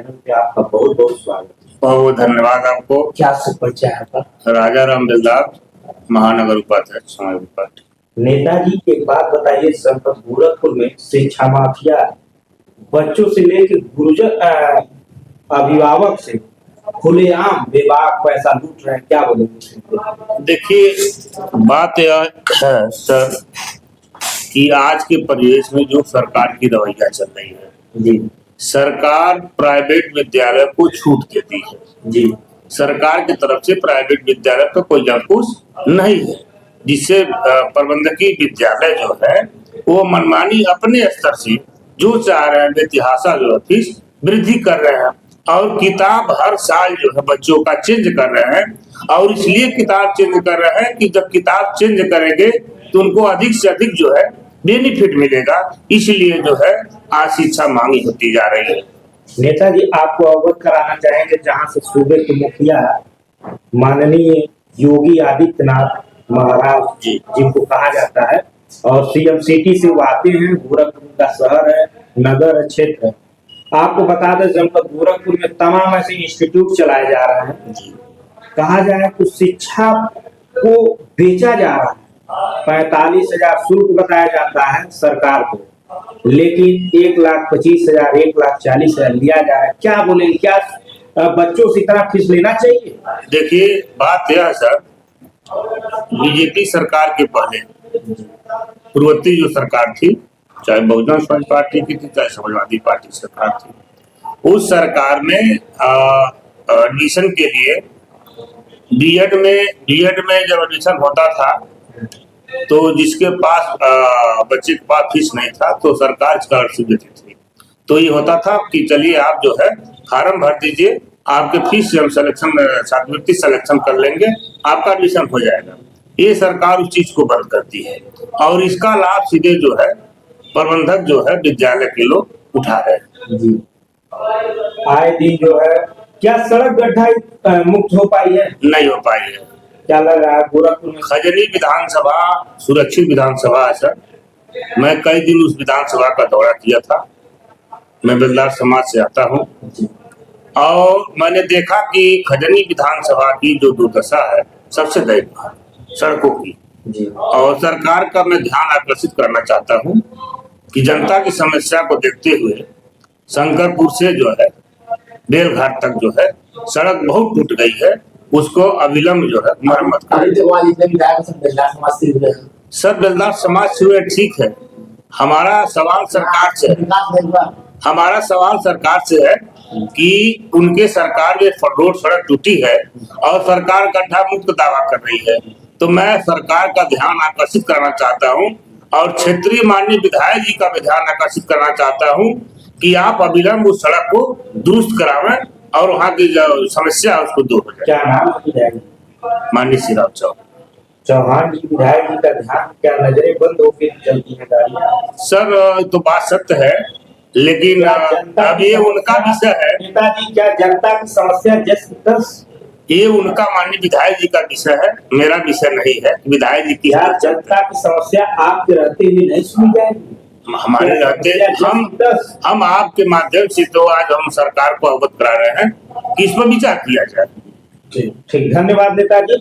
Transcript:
Channel पे आपका बहुत बहुत स्वागत है। बहुत धन्यवाद आपको। क्या सब परिचय है आपका? राजा राम बेलदार, महानगर उपाध्यक्ष समाजवादी पार्टी। नेताजी एक बात बताइए, जनपद गोरखपुर में शिक्षा माफिया बच्चों से लेकर गुरुजन अभिभावक से खुलेआम बेबाक पैसा लूट रहे हैं, क्या बोलेंगे? देखिए, बात यह है सर कि आज के परिवेश में जो सरकार की रवैया चल रही है जी, सरकार प्राइवेट विद्यालय को छूट देती है जी, सरकार की तरफ से प्राइवेट विद्यालय पर कोई अंकुश नहीं है, जिससे प्रबंधकीय विद्यालय जो है वो मनमानी अपने स्तर से जो चाह रहे हैं इतिहास जो फीस वृद्धि कर रहे हैं और किताब हर साल जो है बच्चों का चेंज कर रहे हैं। और इसलिए किताब चेंज कर रहे हैं कि जब किताब चेंज करेंगे तो उनको अधिक से अधिक जो है बेनिफिट मिलेगा, इसलिए जो है आज शिक्षा मांगी होती जा रही है। नेताजी आपको अवगत कराना चाहेंगे, जहां से सूबे के मुखिया माननीय योगी आदित्यनाथ महाराज जी जिनको कहा जाता है और सीएम सिटी से वो आते हैं, गोरखपुर का शहर है, नगर क्षेत्र है। आपको बता दें जनपद गोरखपुर में तमाम ऐसे इंस्टीट्यूट चलाए जा रहे हैं, कहा जाए तो शिक्षा को बेचा जा रहा है। 45,000 शुल्क बताया जाता है सरकार को, लेकिन 1,25,000 1,40,000 लिया जा रहा है। क्या बोले, क्या बच्चों से इतना फीस लेना चाहिए? देखिए, बात यह है सर, बीजेपी सरकार के पहले पूर्ववर्ती जो सरकार थी, चाहे बहुजन समाज पार्टी की थी चाहे समाजवादी पार्टी सरकार थी, उस सरकार में एडमिशन के लिए बीएड में जब एडमिशन होता था तो जिसके पास बच्चे के पास फीस नहीं था तो सरकार स्कॉलरशिप देती थी। तो ये होता था कि चलिए आप जो है फार्म भर दीजिए, आपके फीस से हम छात्रवृत्ति सिलेक्शन कर लेंगे, आपका एडमिशन हो जाएगा। ये सरकार उस चीज को बंद करती है और इसका लाभ सीधे जो है प्रबंधक जो है विद्यालय के लोग उठा रहे हैं। जी, आए दिन जो है क्या सड़क गड्ढा मुक्त हो पाई है? नहीं हो पाई है। क्या लग रहा है गोरखपुर में? खजनी विधानसभा सुरक्षित विधानसभा है सर। मैं कई दिन उस विधानसभा का दौरा किया था। मैं बेलदार समाज से आता हूँ और मैंने देखा कि खजनी विधानसभा की जो दुर्दशा है सबसे दयनीय सड़कों की जी। और सरकार का मैं ध्यान आकर्षित करना चाहता हूँ कि जनता की समस्या को देखते हुए शंकरपुर से जो है बेलघाट तक जो है सड़क बहुत टूट गई है, उसको अविलंब जो है मरम्मत करें। सर बेलदार समाज से हुए ठीक है, हमारा सवाल सरकार से है कि उनके सरकार में रोड सड़क टूटी है और सरकार गड्ढा मुक्त दावा कर रही है। तो मैं सरकार का ध्यान आकर्षित करना चाहता हूं और क्षेत्रीय माननीय विधायक जी का भी ध्यान आकर्षित करना चाहता हूं कि आप अविलंब उस सड़क को दुरुस्त करावें और वहाँ की जो समस्या है उसको दूर हो जाए। क्या नाम है विधायक? माननीय श्री राम चौहान जी विधायक जी का ध्यान, क्या नजरें बंद होकर चलती है गाड़ियां? सर तो बात सत्य है, लेकिन अब ये उनका विषय है। नेताजी, क्या जनता की समस्या ये उनका माननीय विधायक जी का विषय है, मेरा विषय नहीं है। विधायक जी की जनता की समस्या आपके रहते हुए नहीं सुनी जाएगी? हमारे रहते हम आपके माध्यम से तो आज हम सरकार को अवगत करा रहे हैं कि इस पर विचार किया जाए। ठीक, धन्यवाद नेताजी।